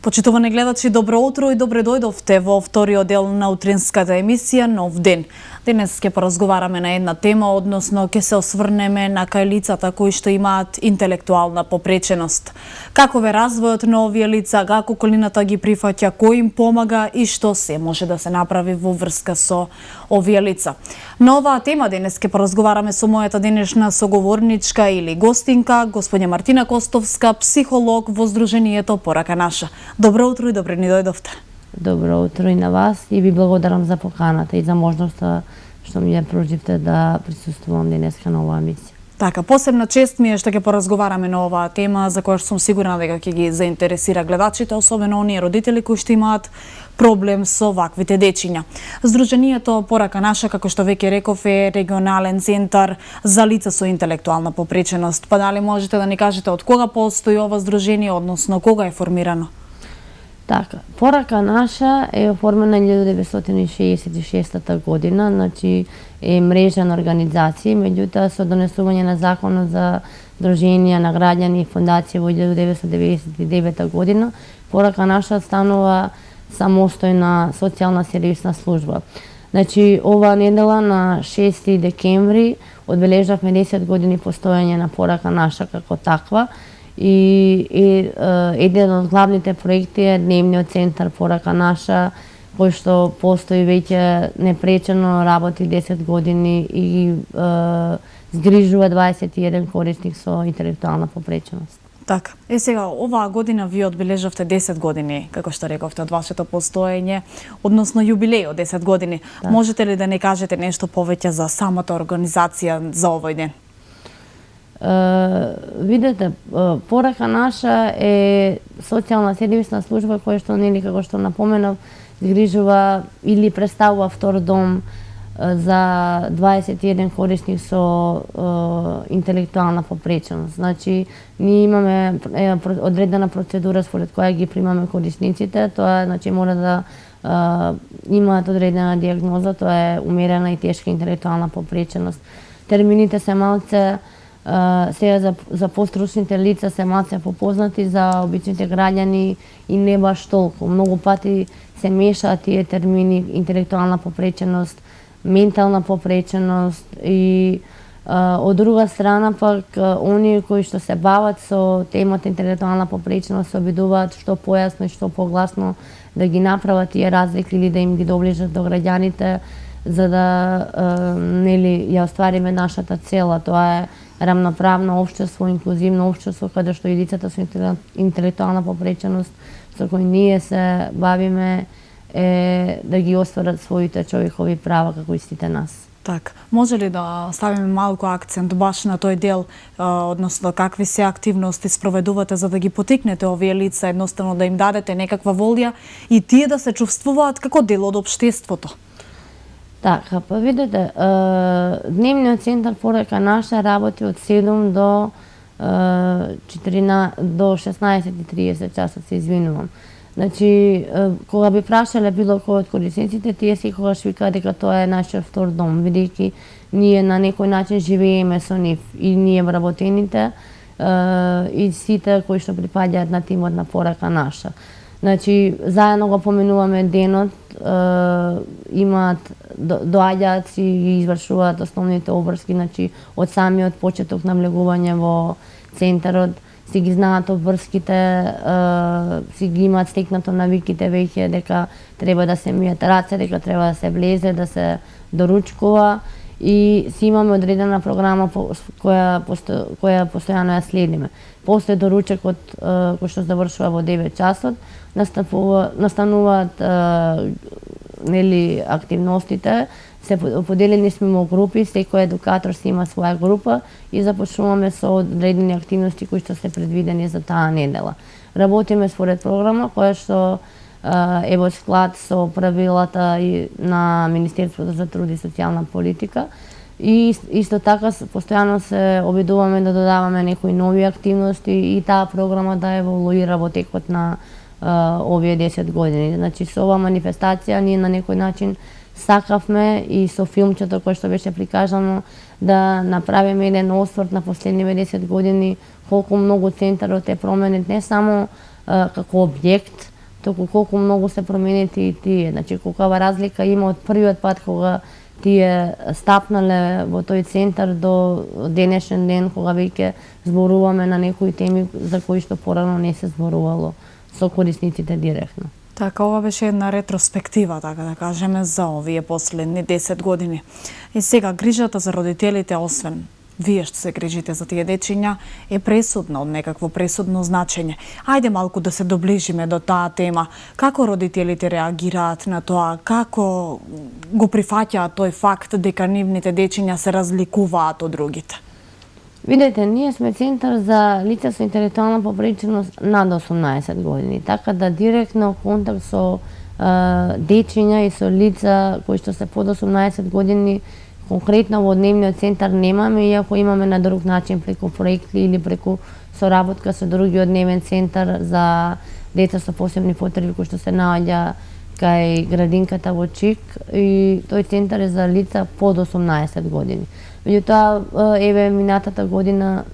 Почитувани гледачи, добро утро и добре дојдовте во вториот дел на утринската емисија Нов ден. Денес ќе поразговараме на една тема, односно ќе се осврнеме на кај лицата кои што имаат интелектуална попреченост. Каков е развојот на овие лица, како околината ги прифаќа, кој им помага и што се може да се направи во врска со овие лица. На оваа тема денес ќе поразговараме со мојата денешна соговорничка или гостинка, господја Мартина Костовска, психолог во Сдруженијето Порака наша. Добро утро и добре ни дојдовте. Добро утро и на вас и ви благодарам за поканата и за можноста што ми ја пруживте да присуствувам денеска на оваа емисија. Така, посебна чест ми е што ќе поразговараме на оваа тема за која сум сигурна дека ќе ги заинтересира гледачите, особено оние родители кои што имаат проблем со ваквите дечиња. Сдруженијето Порака наша, како што веќе реков, е регионален центар за лица со интелектуална попреченост. Па дали можете да ни кажете од кога постои ова здружение, односно кога е формирано? Така, Порака наша е оформена 1966 година, значи е мрежа на организации, меѓутоа со донесување на законот за друженија на граѓани и фондација во 1999 година, Порака наша станува самостојна социјална сервисна служба. Значи, ова недела на 6 декември одбележавме 10 години постоење на Порака наша како таква, и еден од главните проекти е Дневниот центар Порака наша, кој што постои веќе непречено, работи 10 години и згрижува 21 корисник со интелектуална попреченост. Така, сега, оваа година вие одбележавте 10 години, како што рековте, од вашето постоење, односно јубилеј од 10 години. Да. Можете ли да не кажете нешто повеќе за самата организација за овој ден? Видете, Порака наша е социјална сервисна служба која што, нели, како што напоменав, згрижува или представува втор дом за 21 корисник со интелектуална попреченост. Значи, ние имаме одредена процедура според која ги примаме корисниците. Тоа, значи, мора да имаат одредена диагноза, тоа е умерена и тешка интелектуална попреченост. Термините се малце сега за постручните лица се малце попознати, за обичните граѓани и не баш толку. Многу пати се мешаат тие термини интелектуална попреченост, ментална попреченост и од друга страна пак оние кои што се бават со темата интелектуална попреченост се обидуваат што појасно и што погласно да ги направат тие разлики или да им ги доближат до граѓаните за да нели ја оствариме нашата цела. Тоа е рамноправно општество, инклузивно општество, каде што и лицата со интелектуална попреченост со кои ние се бавиме е да ги остварат своите човекови права како истите нас. Так, може ли да ставиме малку акцент баш на тој дел, односно какви се активности спроведувате за да ги потикнете овие лица, едноставно да им дадете некаква волја и тие да се чувствуваат како дел од општеството? Така, па видите, Дневниот центар Порака наша работи од 7 до 16:30 часот, се извинувам. Значи, кога би прашале било кој од корисниците, тие секогаш викаат дека тоа е нашиот втор дом, бидејќи ние на некој начин живееме со нив, и ние вработените, и сите кои што припаѓаат на тимот на Порака наша. Значи, заедно го поменуваме денот, имаат, доаѓаат си и извршуваат основните обврски, значи, од самиот почеток на влегување во центарот, си ги знаат обврските, си ги имаат стекнато навиките веќе дека треба да се мијат раце, дека треба да се влезе, да се доручкува и си имаме одредена програма која постојано ја следиме. После доручекот кој што завршува во 9 часот, настануваат нели активностите поделени сме во групи, секој едукатор си има своја група и започнуваме со одредени активности кои што се предвидени за таа недела. Работиме според програма која што е во склад со правилата на Министерството за труд и социјална политика. И исто така постојано се обидуваме да додаваме некои нови активности и таа програма да еволуира во текот на овие 10 години. Значи со оваа манифестација ние на некој начин сакавме и со филмчето кое што беше прикажано да направиме еден осврт на последниве 10 години колку многу центарот е променет не само како објект, току колку многу се променети и тие. Значи колкава разлика има од првиот пат кога тие стапнале во тој центар до денешен ден кога веќе зборуваме на некои теми за кои што порано не се зборувало со корисниците директно. Така, ова беше една ретроспектива, така да кажеме, за овие последни 10 години. И сега, грижата за родителите, освен вие што се грижите за тие дечиња, е пресудна, од некакво пресудно значење. Ајде малку да се доближиме до таа тема. Како родителите реагираат на тоа? Како го прифаќаат тој факт дека нивните дечиња се разликуваат од другите? Видете, ние сме центар за лица со интелектуална попреченост над 18 години, така да директно контакт со дечиња и со лица кои што се под 18 години конкретно во дневниот центар немаме, иако имаме на друг начин преку проекти или преку соработка со другиот дневен центар за деца со посебни потреби кои што се наоѓа кај градинката во Чик, и тој центар е за лица под 18 години. Меѓутоа, еве минатата година,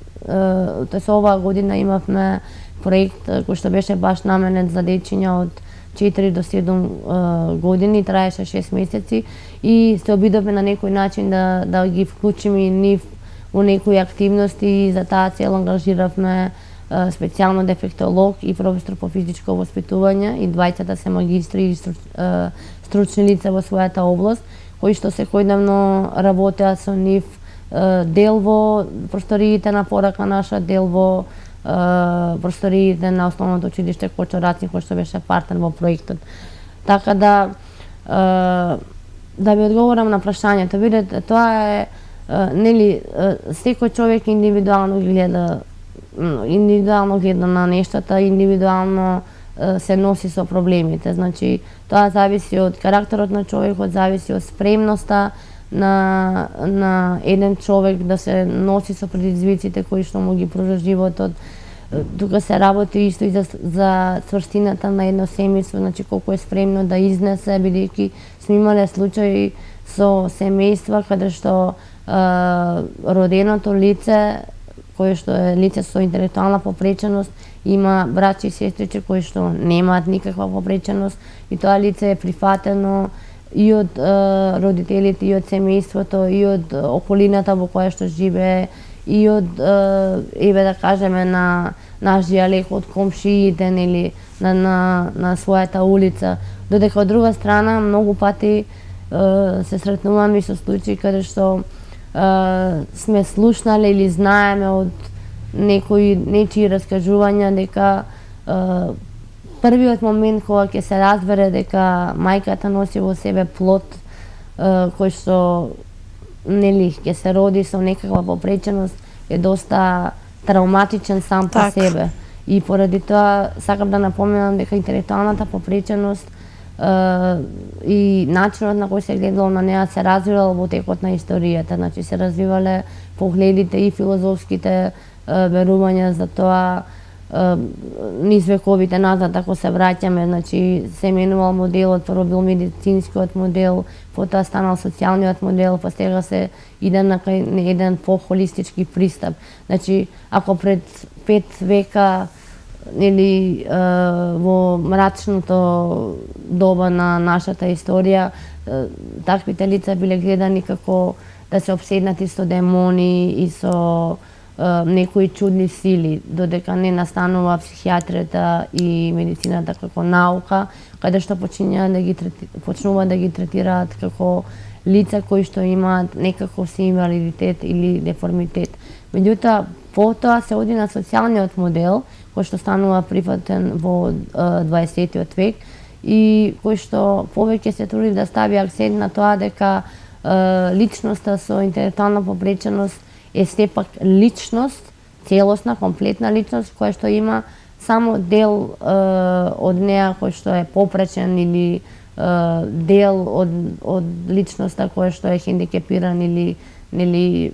тоест оваа година имавме проект кој што беше баш наменет за дечиња од 4 до 7 години, траеше 6 месеци и се обидовме на некој начин да ги вклучиме и нив во некои активности и за таа цел ангажиравме специјално дефектолог и професор по физичко воспитување, и двајцата се магистри и стручни лица во својата област, кои што секојдневно работеат со нив, дел во просториите на Порака наша, дел во просториите на Основното училиште Кочо Рацин, кој што беше партнер во проектот. Така да ви одговорам на прашањето, видете, тоа е, нели, секој човек индивидуално гледа на нештата, индивидуално се носи со проблемите. Значи, тоа зависи од карактерот на човекот, зависи од спремноста на еден човек да се носи со предизвиците кои што му ги пружа животот. Тука се работи исто и за цврстината на едно семејство, значи колку е спремно да изнесе, бидејќи сме имале случаи со семејства каде што роденото лице, кое што е лице со интелектуална попреченост, има браќа и сестриче кои што немаат никаква попреченост, и тоа лице е прифатено и од родителите, и од семејството, и од околината во која што живее, и од, еве да кажеме, на наш дијалект, од комшиите, нели, на својата улица. Додека од друга страна, многу пати се сретнуваме и со случаи каде што сме слушнале или знаеме од нечии раскажувања дека првиот момент кога ќе се разбере дека мајката носи во себе плод кој што, нели, ќе се роди со некаква попреченост, е доста травматичен сам по себе. И поради тоа сакам да напоменам дека интелектуалната попреченост и начинот на кој се гледало на неа се развивал во текот на историјата. Значи се развивале погледите и филозофските верувања за тоа низ вековите назад, ако се враќаме, значи се менувал моделот, прво бил медицинскиот модел, потоа станал социјалниот модел, па сега се иде на еден по-холистички пристап. Значи, ако пред 5 века или во мрачното доба на нашата историја, таквите лица биле гледани како да се обседнати со демони и со некои чудни сили, додека не настанува психијатријата и медицината како наука, каде што почнува да ги третираат како лица кои што имаат некаков си инвалидитет или деформитет. Меѓутоа, потоа се оди на социјалниот модел, кој што станува прифатен во 20 век и кој што повеќе се труди да стави акцент на тоа дека личноста со интелектуална попреченост е сепак личност, целосна, комплетна личност, која што има само дел од неа кој што е попречен или дел од личноста која што е хендикепиран или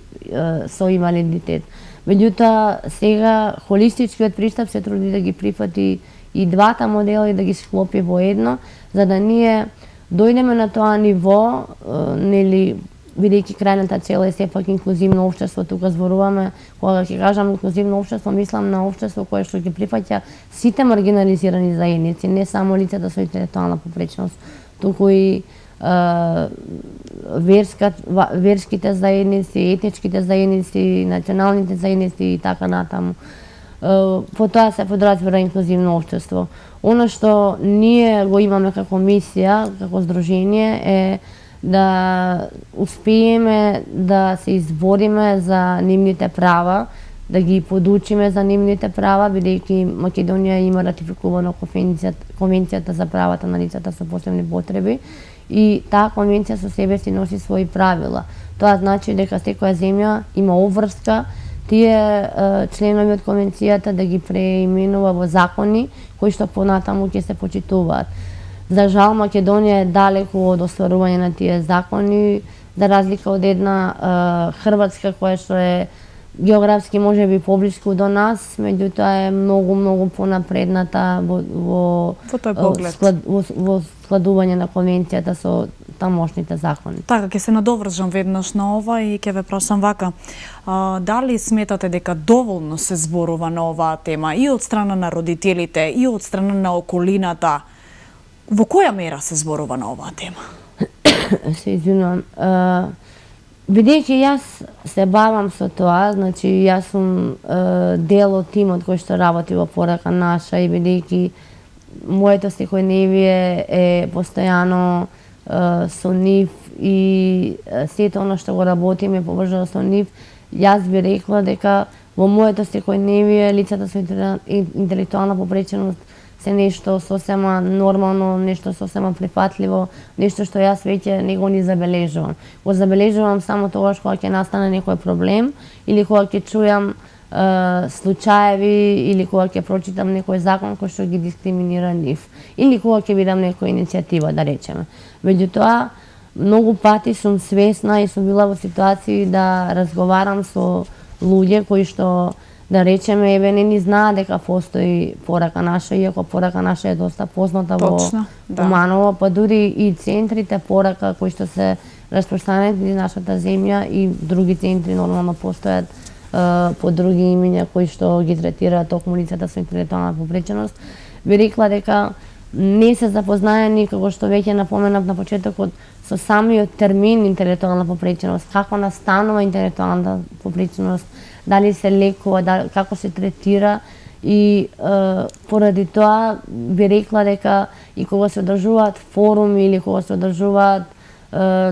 со инвалидитет. Меѓутоа, сега холистичкиот пристап се труди да ги прифати и двата модела и да ги склопи во едно, за да ние дојдеме на тоа ниво, нели, бидејќи крајната цел е сепак инклузивно општество, тука зборуваме, кога ќе кажам инклузивно општество, мислам на општество кое што ќе прифаќа сите маргинализирани заедници, не само лицата со интелектуална попреченост, туку и верските заедници, етничките заедници, националните заедници и така натаму. По тоа се подразбира инклузивно општество. Оно што ние го имаме како мисија, како здружение е да успееме да се избориме за нивните права, да ги подучиме за нивните права, бидејќи Македонија има ратификувано Конвенцијата за правата на лицата со посебни потреби и таа конвенција со себе си носи своји правила. Тоа значи дека секоја земја има обврска тие членови од конвенцијата да ги преименува во закони кои што понатаму ќе се почитуваат. За жал, Македонија е далеку од остварување на тие закони, за разлика од една Хрватска која што е географски може би поблиску до нас, меѓутоа е многу понапредната во складување на конвенцијата со тамошните закони. Така, ќе се надовржам веднаш на ова и ќе ве прашам вака. Дали сметате дека доволно се зборува на оваа тема и од страна на родителите, и од страна на околината? Во која мера се зборува на оваа тема? Се извинувам. Бидејќи јас се бавам со тоа, значи јас сум дел од тимот кој што работи во Порака наша и бидејќи моето секојдневие е постојано со нив и сето оно што го работиме поврзано со нив, јас би рекла дека во моето секојдневие лицата со интелектуална попреченост се нешто сосема нормално, нешто сосема прифатливо, нешто што јас веќе не го ни забележувам. Го забележувам само тогаш кога ќе настане некој проблем или кога ќе чујам случаеви или кога ќе прочитам некој закон кој што ги дискриминира нив или кога ќе видам некоја иницијатива, да речеме. Меѓутоа, многу пати сум свесна и сум била во ситуации да разговарам со луѓе кои што, да речеме, еве не ни знаат дека постои Порака наша, иако Порака наша е доста позната во Куманово, па дури и центрите Порака кои што се распространети во нашата земја и други центри нормално постојат по други имиња кои што ги третираат токму лицата со интелектуална попреченост. Би рекла дека не се запознаени, како што веќе напоменав на почетокот, со самиот термин интелектуална попреченост, како настанува интелектуалната попреченост, дали се лекува, како се третира и поради тоа би рекла дека и кога се одржуваат форуми или кога се одржуваат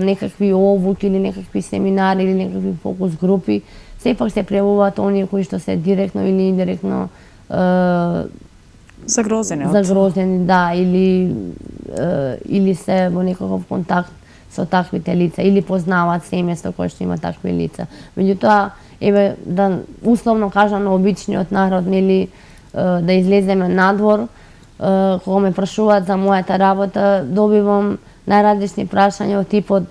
некакви обуки или некакви семинари или некакви фокус групи, сепак се пријавуваат оние кои што се директно или индиректно загрозени, да, или се во некаков контакт со таквите лица или познаваат семејство кое што има такви лица. Меѓутоа, еве да условно кажам на обичниот народ, нели, да излеземе надвор, кога ме прашуваат за мојата работа, добивам најразлични прашања од типот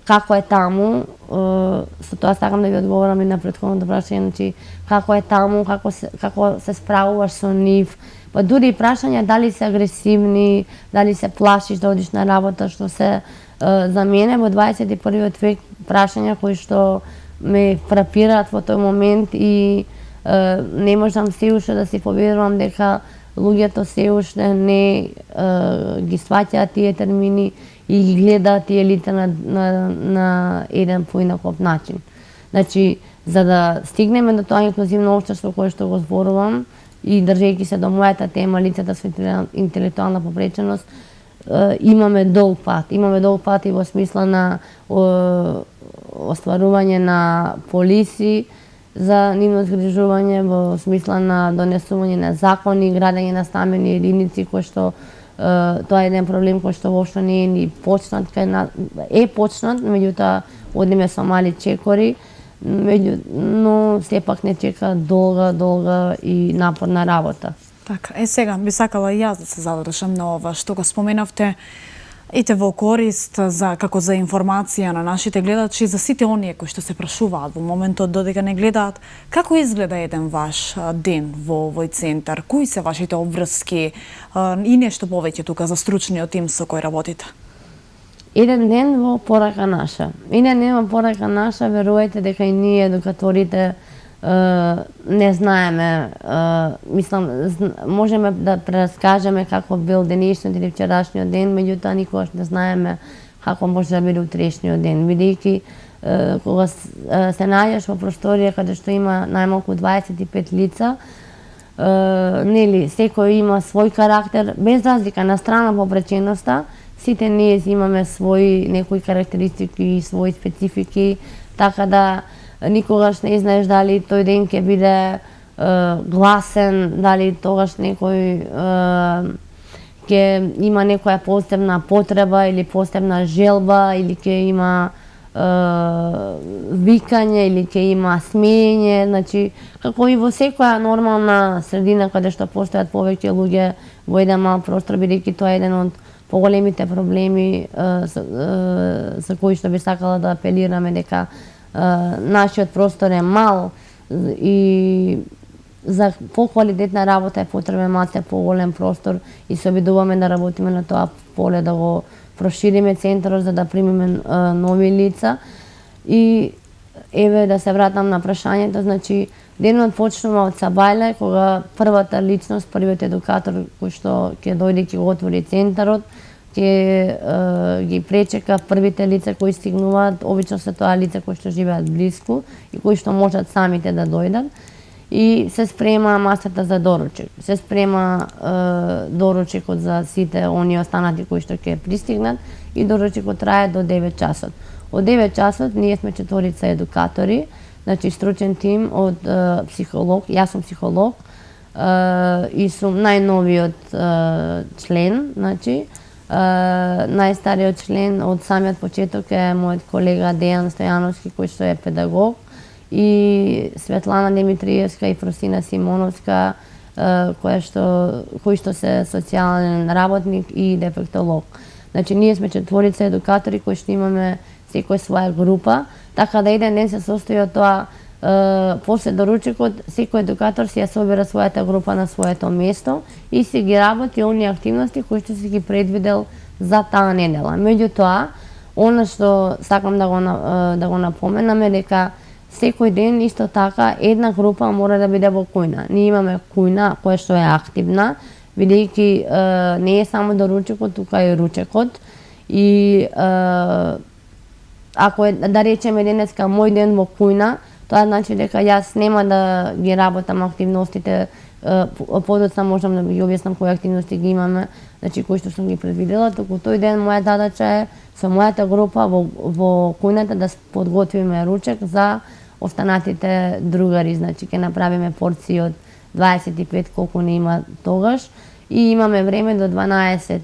како е таму, со тоа сакам да ви одговорам и на претходното прашање, значи како е таму, како се справуваш со нив, па дури и прашања дали се агресивни, дали се плашиш да одиш на работа, што се за мене во 21 век прашања кои што ме фрапираат во тој момент и не можам се уште да си поверувам дека луѓето се уште не ги сваќаат тие термини и ги гледаат тие лица на еден поинаков начин. Значи, за да стигнеме до тоа инклузивно општество кое што го зборувам и држејќи се до мојата тема лицата со интелектуална попреченост, имаме долг пат. Имаме долг пат и во смисла на остварување на полиси за нивно згрижување, во смисла на донесување на закони, градење на стамбени единици кои што Тоа е еден проблем кој што воопшто не е ни почнат, почнат, меѓутоа одиме со мали чекори, но сепак не чека долга и напорна работа. Така, сега би сакала и јас да се задржам на ова што го споменавте, ите во корист како за информација на нашите гледачи, за сите оние кои што се прашуваат во моментот додека не гледаат, како изгледа еден ваш ден во овој центар, кои се вашите обврски и нешто повеќе тука за стручниот тим со кој работите? Еден ден во порака наша. Еден ден во порака наша, верувајте дека и ние едукаторите не знаеме, мислам, можеме да прераскажеме како бил денешниот или вчерашниот ден, меѓутоа никогаш не знаеме како може да биде утрешниот ден, бидејќи кога се најдеш во просторија каде што има најмалку 25 лица, нели, секој има свој карактер, без разлика на страна по преченоста, сите ние имаме своји некои карактеристики, своји специфики, така да никогаш не знаеш дали тој ден ќе биде гласен, дали тогаш некој ќе има некоја посебна потреба или посебна желба, или ќе има викање, или ќе има смеење, значи како и во секоја нормална средина каде што постојат повеќе луѓе во еден мал простор, бидејќи тоа е еден од поголемите проблеми за кои што би сакала да апелираме дека нашиот простор е мал и за поквалитетна работа е потребен малце поголем простор и се обидуваме да работиме на тоа поле, да го прошириме центарот за да примиме нови лица. И еве да се вратам на прашањето, значи денот почнува од сабајле, кога првата личност, првиот едукатор кој што ќе дојде ќе го отвори центарот, ќе ги пречека првите лица кои стигнуваат, обично се тоа лица кои што живеат блиску и кои што можат самите да дојдат. И се спрема масата за доручек. Се спрема доручекот за сите оние останати кои што ќе пристигнат и доручекот трае до 9 часот. Од 9 часот ние сме 4 едукатори, значи стручен тим од психолог, јас сум психолог и сум најновиот член, значи најстариот член од самиот почеток е мојот колега Дејан Стојановски кој што е педагог, и Светлана Димитриевска и Фросина Симоновска кои што се социјален работник и дефектолог. Значи ние сме 4 едукатори кои што имаме секој своја група, така да еден ден се состои од тоа после доручекот секој едукатор си ја собира својата група на своето место и си ги работи оние активности кои што си ги предвидел за таа недела. Меѓутоа, она што сакам да го напоменам е дека секој ден исто така една група мора да биде во кујна. Ние имаме кујна која што е активна, бидејќи не е само доручекот, тука е ручекот. И ако е, да речеме денеска мој ден во кујна, тоа значи дека јас нема да ги работам активностите, подоцна можам да ги објаснам кои активности ги имаме, значи кои што сум ги предвидела, туку тој ден моја задача е со мојата група во кујната да подготвиме ручек за останатите другари, значи ќе направиме порции од 25 колку не има тогаш и имаме време до 12:30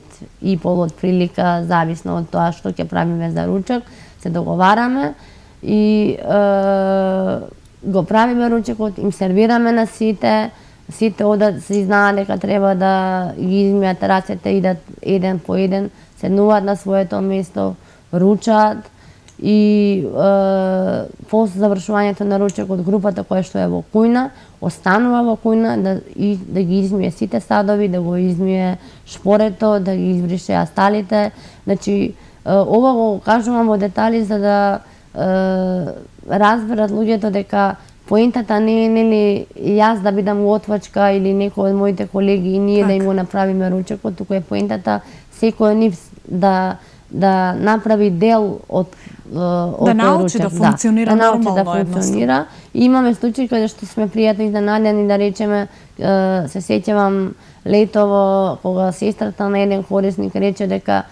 од прилика, зависно од тоа што ќе правиме за ручек, се договараме и го правиме ручекот, им сервираме на сите одат, се знаат дека треба да ги измијат рацете, идат еден по еден, седнуваат на своето место, ручаат и после завршувањето на ручекот групата која што е во кујна, останува во кујна да ги измие сите садови, да го измие шпорето, да ги избрише асталите. Значи, ова го кажувам во детали за да разберат луѓето дека поентата не е нели јас да бидам отвачка или некој од моите колеги и ние да им го направиме ручекот, туку е поентата секој од нив да направи дел од да научи да функционира нормално едноставно. И имаме случаи каде што сме пријатно изненадени, да речеме, се сеќавам летово кога сестрата на еден корисник рече дека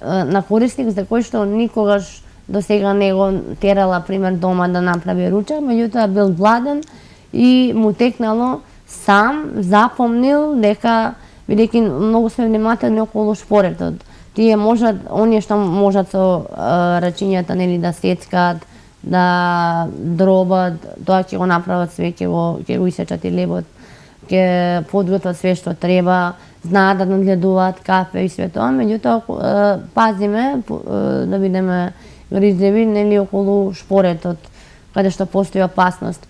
на корисник за кој што никогаш до сега не го терала пример дома да направи ручек, меѓутоа бил гладен и му текнало сам, запомнил дека бидејќи многу сме внимателни околу шпоретот. Тие можат, оние што можат со рачињата, нели, да сецкат, да дробат, тоа ќе го направат све, ќе го исечат и лебот, ќе подготват све што треба, знаат да нагледуваат кафе и све тоа, меѓутоа пазиме да бидеме грижливи, нели, околу шпоретот, каде што постои опасност.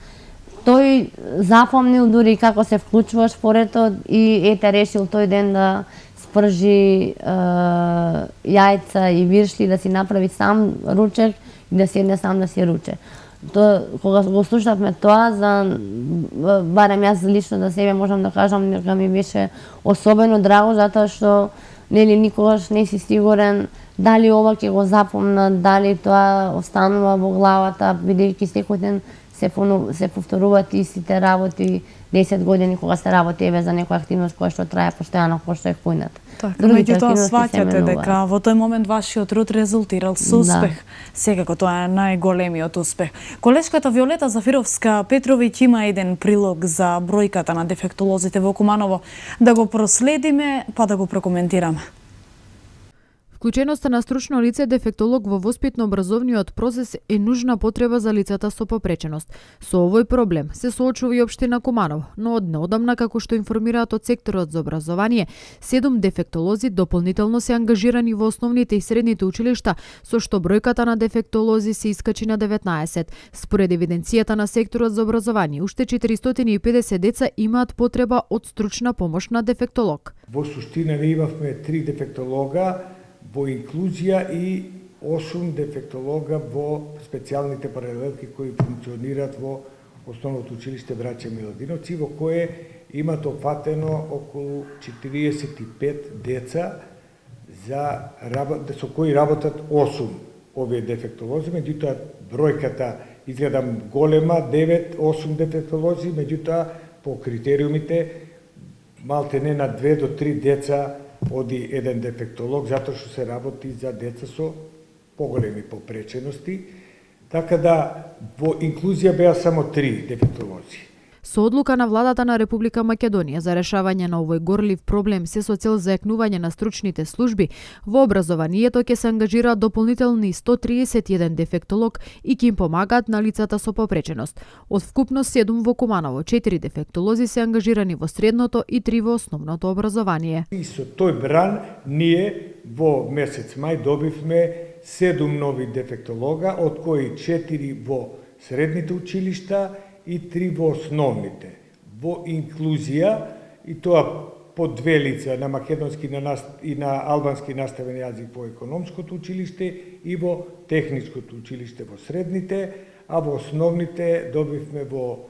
Тој запомнил дури како се вклучува шпоретот и ете решил тој ден да спржи јајца и виршли, да си направи сам ручек и да седне сам да си руче. Кога го слушавме тоа, барем јас лично за себе можам да кажам дека ми беше особено драго, затоа што нели никогаш не си сигурен дали ова ќе го запомнат, дали тоа останува во главата, бидејќи секој ден се повторуваат истите работи 10 години кога се работи за некоја активност која што трае постојано, која што е поинат. Така, меѓутоа сваќате дека во тој момент вашиот труд резултирал со успех. Секако тоа е најголемиот успех. Колешката Виолета Зафировска Петровиќ има еден прилог за бројката на дефектолозите во Куманово. Да го проследиме, па да го прокоментираме. Вклученоста на стручно лице дефектолог во воспитно-образовниот процес е нужна потреба за лицата со попреченост. Со овој проблем се соочува и општина Куманово, но од неодамна, како што информираат од секторот за образование, 7 дефектолози дополнително се ангажирани во основните и средните училишта, со што бројката на дефектолози се искачи на 19. Според евиденцијата на секторот за образование, уште 450 деца имаат потреба од стручна помош на дефектолог. Во суштина ние имавме 3 дефектолога во инклузија и 8 дефектолога во специјалните паралелки кои функционираат во Основното училиште Браќа Миладиновци, во кое имат опфатено околу 45 деца со кои работат 8 овие дефектолози, меѓутоа бројката изгледа голема, 9-8 дефектолози, меѓутоа по критериумите малте не на 2 до 3 деца оди еден дефектолог, затоа што се работи за деца со поголеми попречености, така да во инклузија беа само 3 дефектолози. Со одлука на владата на Република Македонија за решавање на овој горлив проблем се со цел зајакнување на стручните служби, во образованието ќе се ангажираат дополнителни 131 дефектолог и ќе им помагаат на лицата со попреченост. Од вкупно 7 во Куманово, 4 дефектолози се ангажирани во средното и 3 во основното образование. И со тој бран ние во месец мај добивме 7 нови дефектолога, од кои 4 во средните училишта и 3 во основните. Во инклузија, и тоа по 2 лица, на македонски и на албански наставен јазик во економското училиште и во техничкото училиште во средните, а во основните добивме во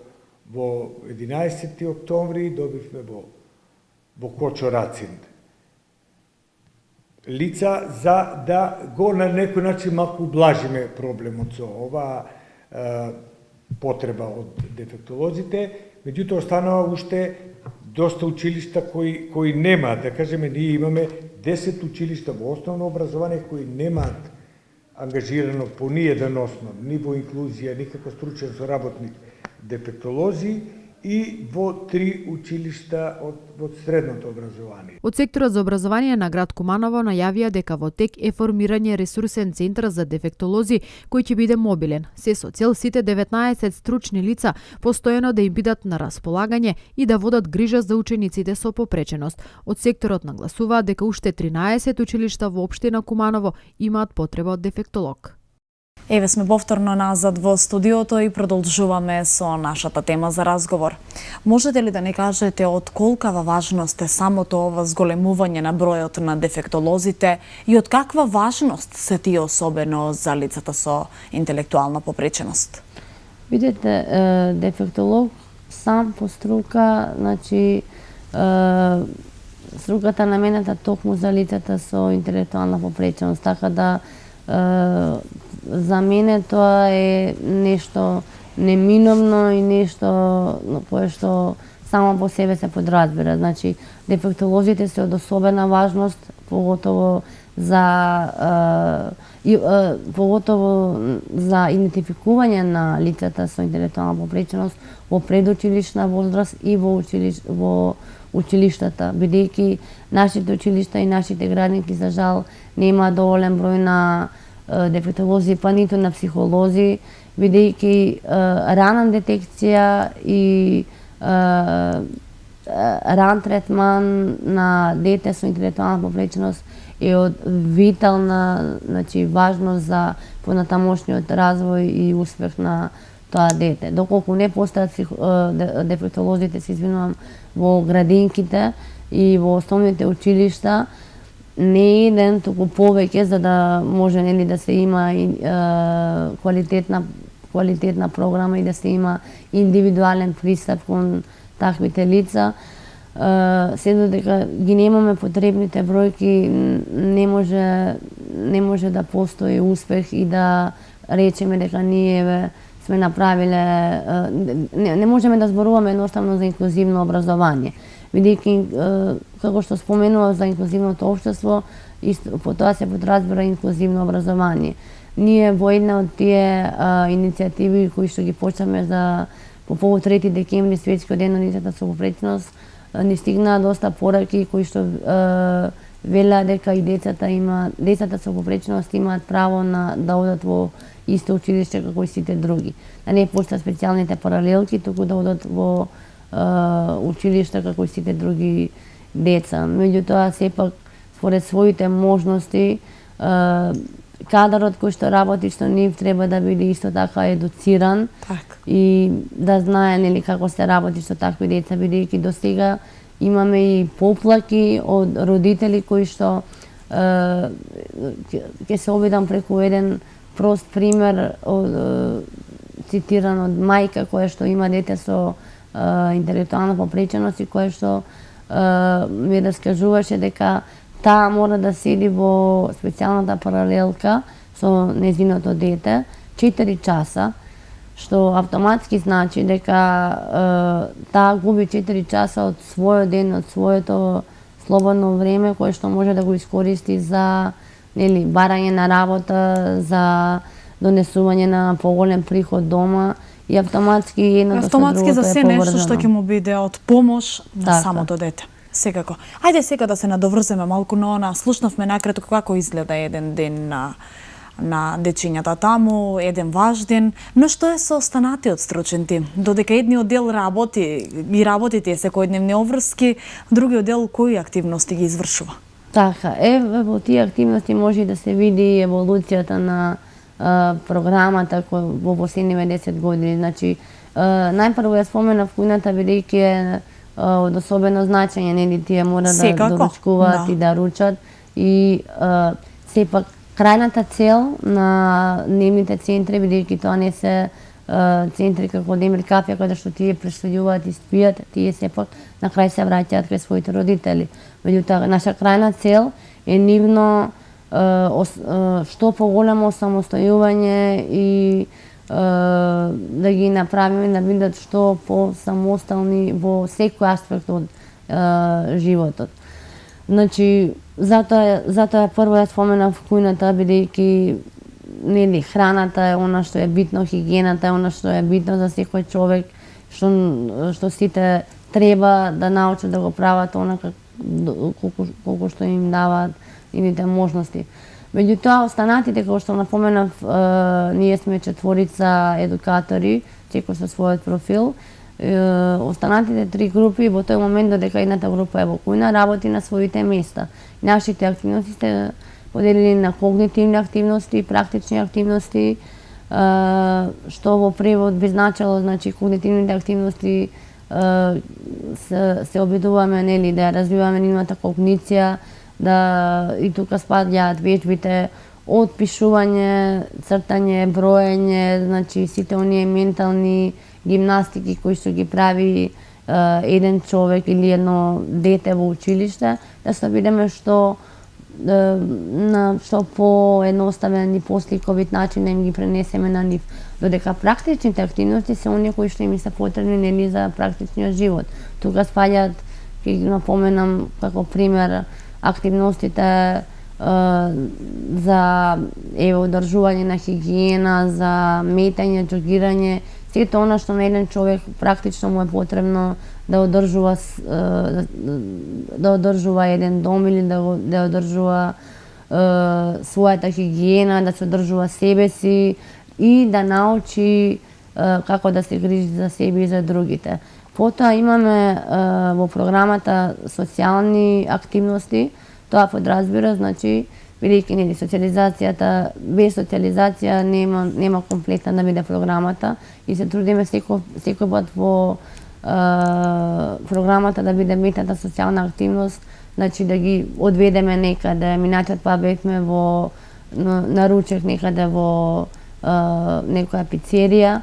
11. октомври, добивме во Кочо Рацин. Лица за да го на некој начин малкуублажиме проблемот со ова потреба од дефектолозите, меѓутоа останува уште доста училишта кои немаат, да кажеме, ние имаме 10 училишта во основно образование кои немаат ангажирано по ниеден основ, ни во инклузија, ни како стручен соработник дефектолози и во 3 училишта од средното образование. Од секторот за образование на град Куманово најавија дека во тек е формирање ресурсен центар за дефектолози кој ќе биде мобилен, се со цел сите 19 стручни лица постојано да им бидат на располагање и да водат грижа за учениците со попреченост. Од секторот нагласуваат дека уште 13 училишта во општина Куманово имаат потреба од дефектолог. Еве сме повторно назад во студиото и продолжуваме со нашата тема за разговор. Можете ли да не кажете од колкава важност е самото ова зголемување на бројот на дефектолозите и од каква важност се тие особено за лицата со интелектуална попреченост? Видете, дефектолог сам по струка, значи струката наменета токму за лицата со интелектуална попреченост, така да за мене тоа е нешто неминовно и нешто кое што само по себе се подразбира. Значи, дефектолозите се од особена важност, поготово поготово за идентификување на лицата со интелектуална попреченост во предучилишна возраст и во училиштата, бидејќи нашите училишта и нашите градинки за жал нема доволен број на дефектолози, па ниту на психолози, бидејќи рана детекција и ран третман на дете со интелектуална попреченост е од витална, важност за понатамошниот развој и успех на тоа дете. Доколку не постојат дефектолозите, се извинувам, во градинките и во основните училишта, не еден, туку повеќе, за да може да се има квалитетна програма и да се има индивидуален пристап кон таквите лица. Се додека ги немаме потребните бројки, не може да постои успех и да речеме дека ние сме направиле, не можеме да зборуваме едноставно за инклузивно образование. Бидејќи, како што споменува за инклузивното општество, по тоа се подразбира инклузивно образование. Ние во една од тие иницијативи кои што ги почнавме по повод 3 декември, Светскиот ден на децата со попреченост, ни стигнаа доста пораки кои што велеа дека и децата со попреченост имаат право да одат во исто училиште како и сите други. Да не постојат специјалните паралелки, туку да одат во училишта како и сите други деца. Меѓутоа, сепак, според своите можности, кадарот кој што работи со нив треба да биде исто така едуциран и да знае како се работи со такви деца, бидејќи до сега имаме и поплаки од родители кои што ќе се обидам преку еден прост пример цитиран од мајка која што има дете со интелектуална попреченост и која што ми раскажуваше дека таа мора да седи во специјалната паралелка со незиното дете 4 часа, што автоматски значи дека таа губи 4 часа од својот ден, од своето слободно време кое што може да го искористи за барање на работа, за донесување на поголем приход дома и автоматски едното со другото е поврзано. За се нешто што ќе му биде од помош на самото дете. Секако. Ајде сега да се надоврземе малку на она. Слушнавме накратко како изгледа еден ден на дечињата таму, еден ваш ден, но што е со останатиот стручен тим? Додека едниот дел работи тие секојдневни обврски, другиот дел кои активности ги извршува? Така, во тие активности може да се види еволуцијата на програмата во последниве 10 години. Значи, најпрво ја споменав кујната бидејќи е од особено значење, тие мора да доручкуваат и да ручат и сепак крајната цел на дневните центри, бидејќи тоа не се центри како Демир кафе, каде што тие преследуваат и спијат, тие сепак на крај се враќаат кај своите родители. Меѓутоа, наша крајна цел е нивно што поголемо самостојување и да ги направиме да бидат што по-самостални во секој аспект од животот. Значи, затоа прво ја споменав кујната, бидејќи храната е она што е битно, хигиената е она што е битно за секој човек, што сите треба да научат да го прават онака колку што им даваат нивните можности. Меѓутоа, останатите, како што напоменав, ние сме 4 едукатори, секој со својот профил. Останатите 3 групи, во тој момент додека едната група е во кујна, работи на своите места. Нашите активности се поделени на когнитивни активности, практични активности, што во превод би значило, значи, когнитивните активности се обидуваме да ја развиваме нивната когниција, да и тука спаѓаат вежбите од пишување, цртање, броење, значи сите оние ментални гимнастики кои што ги прави еден човек или едно дете во училиште, да се видиме што на што поедноставен и посликовит начин да им ги пренесеме на нив. Додека практичните активности се оние кои што им се потребни за практичниот живот. Тука спаѓаат, ќе ги напоменам како пример, активностите за одржување на хигиена, за метање, џогирање, сето она што на еден човек практично му е потребно да одржува еден дом или да одржува својата хигиена, да се одржува себе си и да научи како да се грижи за себе и за другите. Потоа имаме во програмата социјални активности. Тоа подразбира, значи, бидејќи нели социјализацијата, без социјализација нема комплетна да биде програмата и се трудиме секој пат во програмата да биде метната социјална активност, значи да ги одведеме некаде. Минатиот па бевме на ручек некаде во некоја пицерија.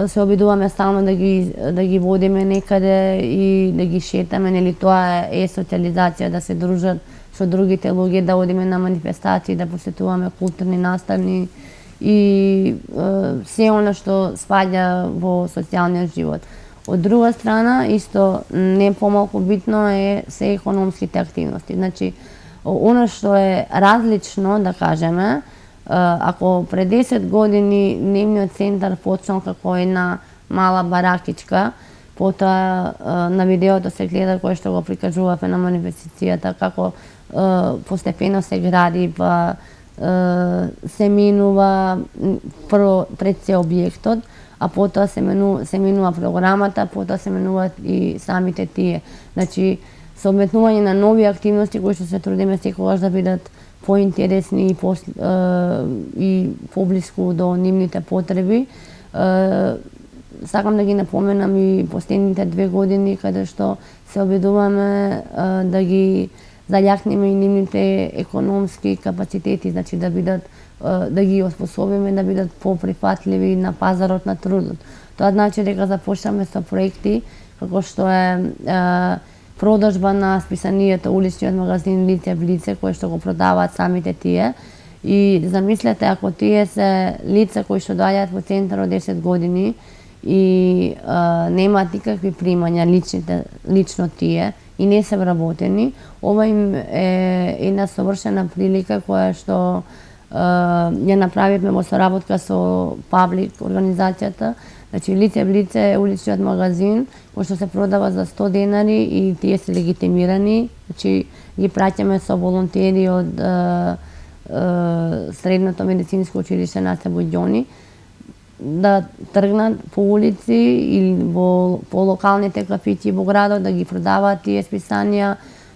Се обидуваме стално да ги водиме некаде и да ги шетаме, нели тоа е социјализација, да се дружат со другите луѓе, да одиме на манифестации, да посетуваме културни наставни и се она што спаѓа во социјалниот живот. Од друга страна, исто не помалку битно се економските активности. Значи, она што е различно, да кажеме, ако пред 10 години дневниот центар почнал како една мала баракичка, потоа на видеото се гледа кој што го прикажувавме на манифестацијата, како постепено се гради, па се минува пред се објектот, а потоа се минува програмата, потоа се минуваат и самите тие. Значи, со обметнување на нови активности кои што се трудиме секогаш да бидат поинтересни и поблиску до нивните потреби. Сакам да ги напоменам и последните 2 години каде што се обидуваме да ги заљакнеме и нивните економски капацитети, значи да ги оспособиме да бидат поприфатливи на пазарот на трудот. Тоа значи дека започнаме со проекти како што е продажба на списанието уличниот магазин Лице в лице, кој што го продаваат самите тие. И замислете, ако тие се лица кои што доаѓаат во центарот 10 години и немаат никакви примања лично тие и не се вработени, ова им е една совршена прилика која што ја направивме во соработка со Паблик организацијата. Значи, Лице в лице е уличниот магазин кој што се продава за 100 денари и тие се легитимирани. Значи, ги праќаме со волонтери од Средното медицинско училиште Наце Буѓони да тргнат по улици или по локалните кафиќи во градот да ги продаваат тие списанија.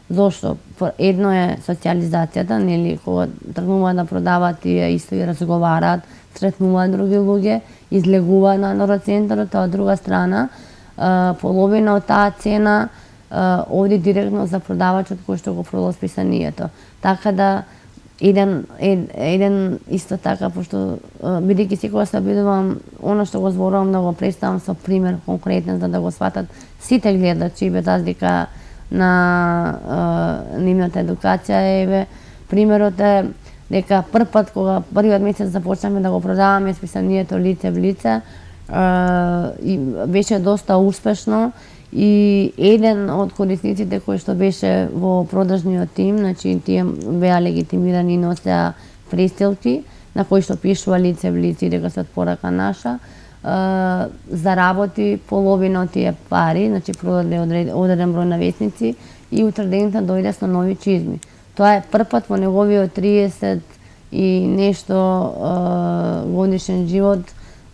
Зошто? Едно е социјализацијата, нели, кога тргнуваат да продаваат тие исто и разговараат, сретнуваат други луѓе, излегуваат на нороцентарот, а од друга страна, половина од таа цена оди директно за продавачот кој што го продал списанието. Така да, еден исто така, пошто бидејќи секогаш се обидувам оно што го зборувам да го представам со пример конкретен за да го сватат сите гледачи, без разлика на нивната едукација. Примерот е дека првиот месец започнаме да го продаваме списанието Лице в лице, и беше доста успешно и еден од корисниците кој што беше во продажниот тим, значи тие беа легитимирани и носеа престилки на кои што пишува Лице в лице дека се од порака наша, заработи половина од тие пари, значи продаде одреден број на весници и утре дента дојде со нови чизми. Тоа е првпат во неговиот 30 и нешто годишен живот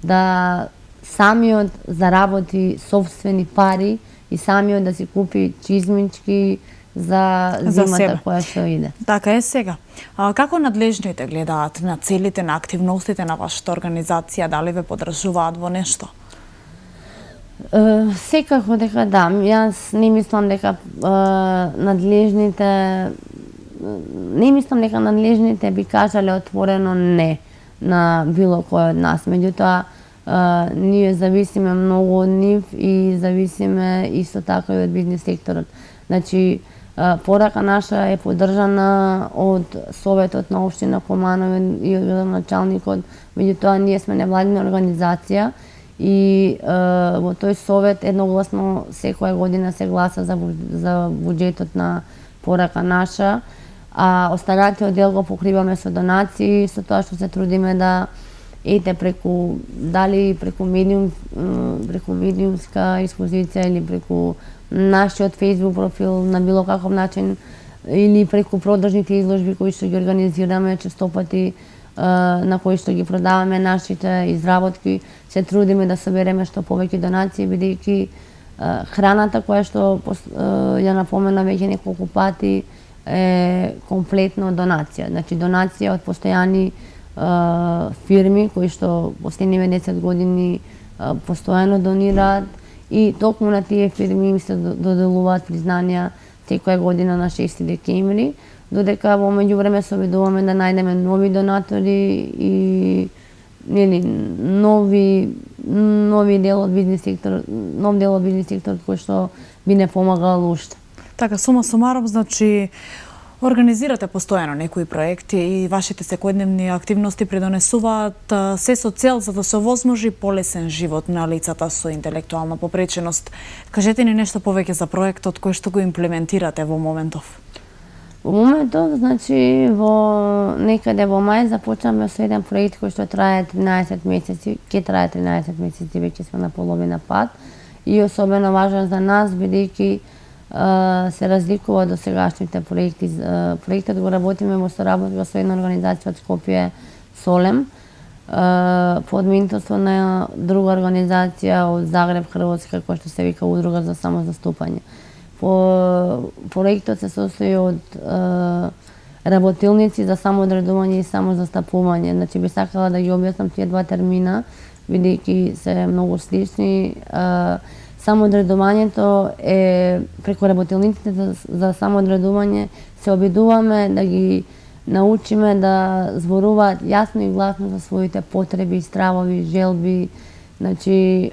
да самиот заработи собствени пари и самиот да си купи чизмички за зимата која што иде. Така е сега. Како надлежните гледаат на целите на активностите на вашата организација? Дали ве поддржуваат во нешто? Секако дека да. Јас не мислам дека надлежните би кажале отворено не на било кој од нас. Меѓутоа, ние зависиме многу од нив и зависиме исто така и од бизнес секторот. Значи, порака наша е поддржана од Советот на општина Куманово и од началникот, меѓутоа ние сме невладина организација и во тој совет едногласно секоја година се гласа за буџетот на порака наша, а останатиот дел го покриваме со донации, со тоа што се трудиме да преку медиумска експозиција или преку нашиот Facebook профил на било каков начин или преку продажните изложби кои што ги организираме честопати, на кои што ги продаваме нашите изработки, се трудиме да собереме што повеќе донации, бидејќи храната која што ја напомена веќе неколку пати е комплетно донација. Значи донација од постојани фирми кои што последниве 10 години постојано донираат и токму на тие фирми им се доделуваат признанија секоја година на 6 декември, додека во меѓувреме се обидуваме да најдеме нови донатори и нов дел од бизнис сектор кој што би не помагал уште. Така, сума сумаром, значи, организирате постојано некои проекти и вашите секојдневни активности придонесуваат се со цел за да се овозможи полесен живот на лицата со интелектуална попреченост. Кажете ни нешто повеќе за проектот кој што го имплементирате во моментов. Во моментов, значи, некаде во мај започнаме со еден проект кој што трае 13 месеци, ќе трае 13 месеци, веќе сме на половина пат и особено важен за нас, бидејќи се разликува од досегашните проекти. Проектот го работиме во соработка со една организација од Скопје, Солем, под менторство на друга организација од Загреб, Хрватска, која што се вика Удруга за самозаступање. Проектот се состои од работилници за самоодредување и самозастапување. Значи би сакала да ги објаснам тие два термина, бидејќи се многу слични. Самоодредувањето е преку работилниците за самоодредување се обидуваме да ги научиме да зборуваат јасно и гласно за своите потреби, стравови, желби. Значи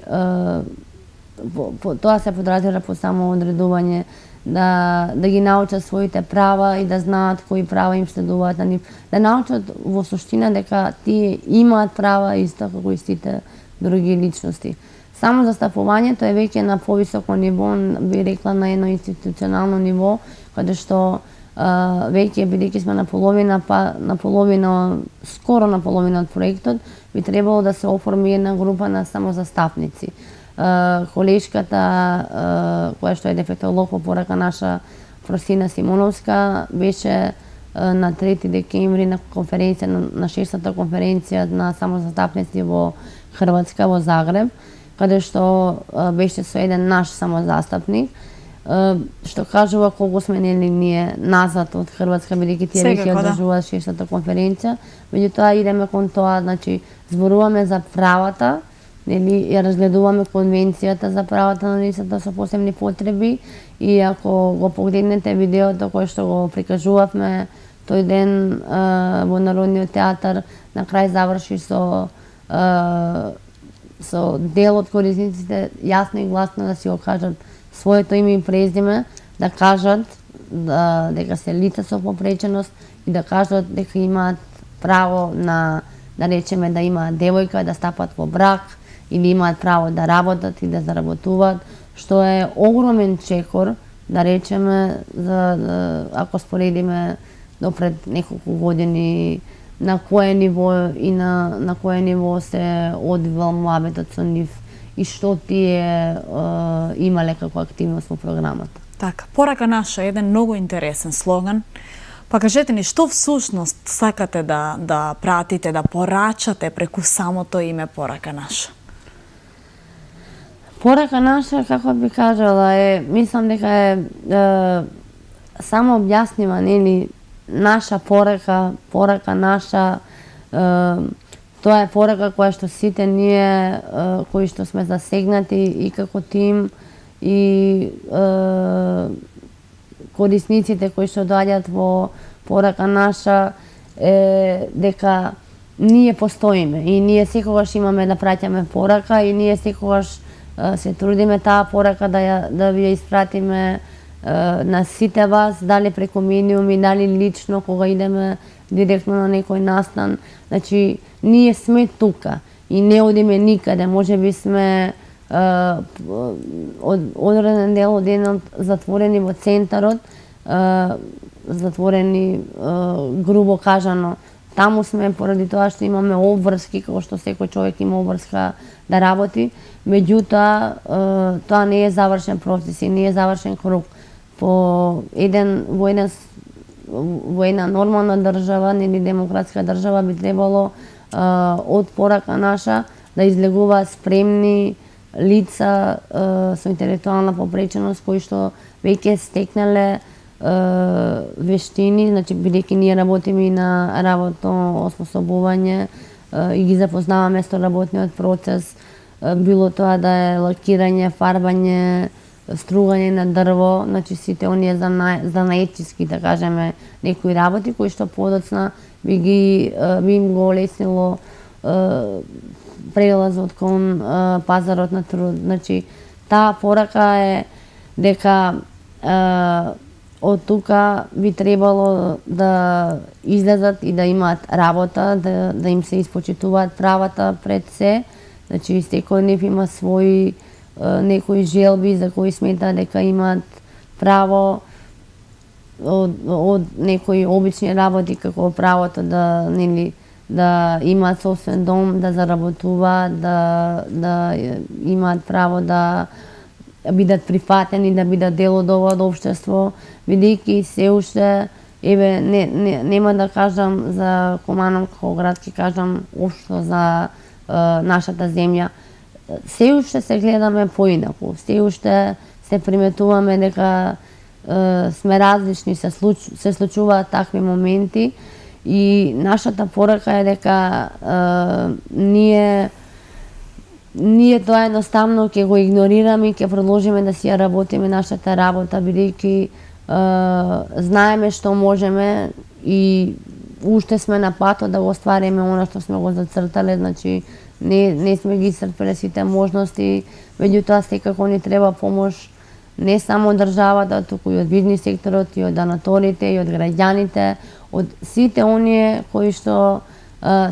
тоа се подразбира по самоодредување, да ги научат своите права и да знаат кои права им следуваат на нив, да научат во суштина дека тие имаат права исто како и сите други личности. Самозастапувањето е веќе на повисоко ниво, би рекла на едно институционално ниво, каде што веќе, бидејќи сме скоро на половина од проектот, би требало да се оформи една група на самозастапници. Колешката, која што е дефектолог по порака наша, Просина Симоновска, беше на 3 декември на конференција, на 6-та конференција на самозастапници во Хрватска, во Загреб, каде што беше со еден наш самозастапник, што кажува колку сме ние назад од Хрватска, бидејќи тие веќе одржуваат 6-та конференција. Меѓутоа идеме кон тоа, значи зборуваме за правата, ја разгледуваме конвенцијата за правата на лицата со посебни потреби и ако го погледнете видеото кое што го прикажувавме тој ден во Народниот театар, на крај заврши со дел од корисниците јасно и гласно да си го кажат своето име и презиме, да кажат дека се лица со попреченост и да кажат дека имаат право на, да речеме, да имаат девојка, да стапат во брак, или имаат право да работат и да заработуваат, што е огромен чекор, да речеме, ако споредиме допред неколку години, на кое ниво и на кое ниво се одвивал муабетот со нив и што тие имале како активност во програмата. Така, порака наша е еден многу интересен слоган. Па кажете ни, што всушност сакате да пратите, да порачате преку самото име порака наша? Порака наша, како би кажала, мислам дека е само објаснива, нели, наша порака наша, тоа е порака која што сите ние, кои што сме засегнати и како тим, и корисниците кои што доаѓаат во порака наша, дека ние постоиме и ние секогаш имаме да праќаме порака и ние секогаш се трудиме таа порака да ви ја испратиме на сите вас, дали преку медиуми, дали лично кога идеме директно на некој настан. Значи, ние сме тука и не одиме никаде. Може би сме одреден дел од затворени во центарот, затворени, грубо кажано. Таму сме поради тоа што имаме обврски, како што секој човек има обврска да работи, меѓутоа тоа не е завршен процес и не е завршен круг. Во една нормална држава, нели демократска држава, би требало од порака наша да излегуваат спремни лица со интелектуална попреченост кои што веќе стекнале вештини, значи бидејќи ние работиме и на работно осмособување и ги запознаваме со работниот процес, било тоа да е лакирање, фарбање, стругање на дрво, значи сите оние занаетчиски, да кажеме, некои работи кои што подоцна би им го олеснило прелазот кон пазарот на труд. Значи, таа порака е дека од тука би требало да излезат и да имаат работа, да им се испочитуваат правата пред се. Значи, секој од нив има своји некои желби за кои смета дека имаат право од некои обични работи, како правото да имаат собствен дом, да заработуваат, да имаат право да бидат прифатени, да бидат дел од ова општество, бидејќи се уште, нема да кажам за Куманов како град, ќе кажам општо за нашата земја. Се уште се гледаме поинаку, се уште се приметуваме дека сме различни, се случуваат такви моменти и нашата порака е дека ние тоа едноставно ќе го игнорираме и ќе продолжиме да си ја работиме нашата работа, бидејќи знаеме што можеме и уште сме на патот да го оствариме она што сме го зацртале, значи не сме ги исцрпеле сите можности, меѓутоа секако ни треба помош не само од државата, туку и од бизнис секторот, и од донаторите, и од граѓаните, од сите оние кои што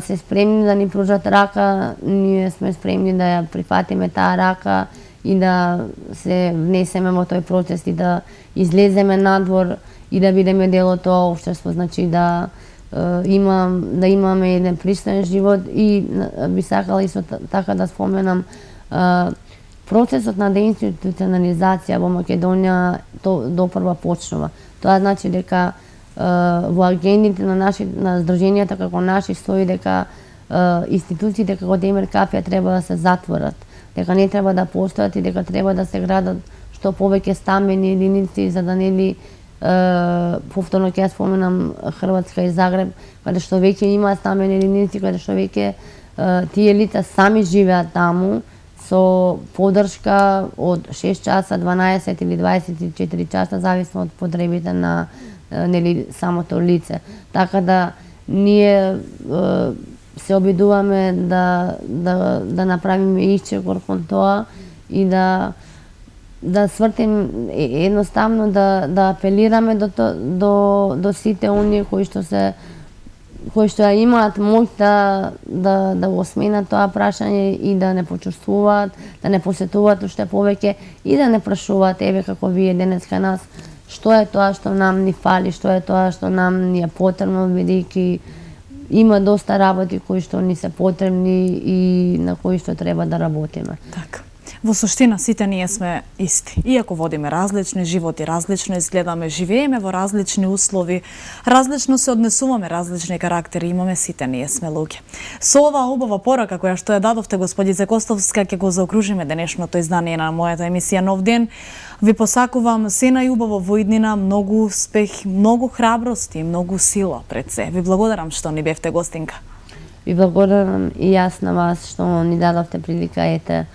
се спремни да ни пружат рака, ние сме спремни да ја прифатиме таа рака и да се внесеме во тој процес и да излеземе надвор и да бидеме дел од тоа општество, значи да имаме еден пристоен живот и би сакала исто така да споменам процесот на деинституционализација во Македонија допрва почнува. Тоа значи дека во агендите на здруженијата како наши стои дека институциите како Демир Капија треба да се затворат, дека не треба да постојат и дека треба да се градат што повеќе стамбени единици за да нели повторно ќе ја споменам Хрватска и Загреб, каде што веќе има стамбени единици, каде што веќе тие лица сами живеат таму со поддршка од 6 часа, 12 или 24 часа, зависно од потребите на нели самото лице. Така да ние се обидуваме да направиме исчекор кон тоа и да свртим едноставно да апелираме до сите оние кои што ја имаат моќ да го сменат тоа прашање и да не почувствуваат, да не посетуваат уште повеќе и да не прашуваат еве како вие денеска нас што е тоа што нам ни фали, што е тоа што нам ни е потребно, бидејќи има доста работи кои што ни се потребни и на кои што треба да работиме. Така. Во суштина сите ние сме исти. Иако водиме различни животи, различно изгледаме, живееме во различни услови, различно се однесуваме, различни карактери имаме, сите ние сме луѓе. Со оваа убава порака која што ја дадовте господице Костовска, ќе го заокружиме денешното издание на мојата емисија Нов ден. Ви посакувам се најубаво во иднина, многу успех, многу храброст и многу сила пред се. Ви благодарам што ни бевте гостинка. Ви благодарам и јас на вас што ни дадовте прилика,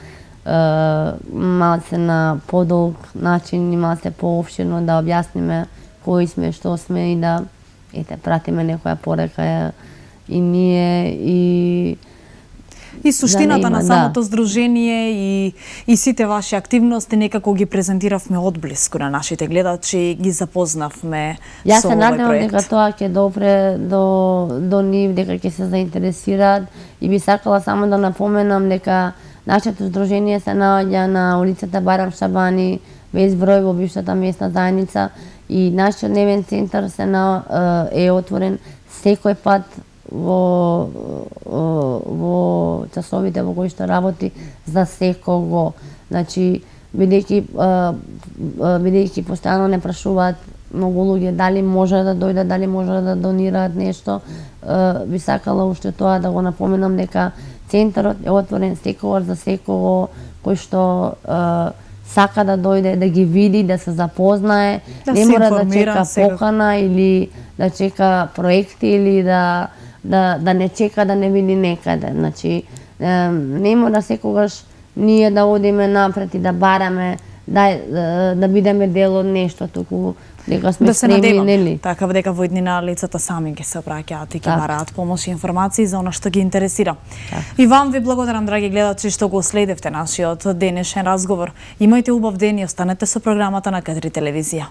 малце на подолг начин и малце поопширно да објасниме кои сме, што сме и да пратиме некоја порака и ние и суштината на самото здружение и сите ваши активности некако ги презентиравме одблиску на нашите гледачи и ги запознавме со овој проект. Јас се надевам дека тоа ќе допре до нив, дека ќе се заинтересираат и би сакала само да напоменам дека нашето здружение се наоѓа на улицата Байрам Шабани безброј во бившата месна заедница и нашиот дневен центар е отворен секој пат во часовите во кои што работи за секого. Значи, бидејќи постојано не прашуваат многу луѓе дали може да дојдат, дали може да донираат нешто, би сакала уште тоа да го напоменам дека центарот е отворен секогаш за секого кој што сака да дојде, да ги види, да се запознае, не мора да чека покана или да чека проекти или да не чека да не види некаде. Значи, не мора секогаш ние да одиме напред и да бараме да бидеме дел од нешто, туку дека сме спремни, нели? Така дека во иднина лицата сами ги се обраќаат и ќе бараат помош и информации за она што ги интересира. И вам ви благодарам, драги гледачи, што го следевте нашиот денешен разговор. Имајте убав ден и останете со програмата на К3 телевизија.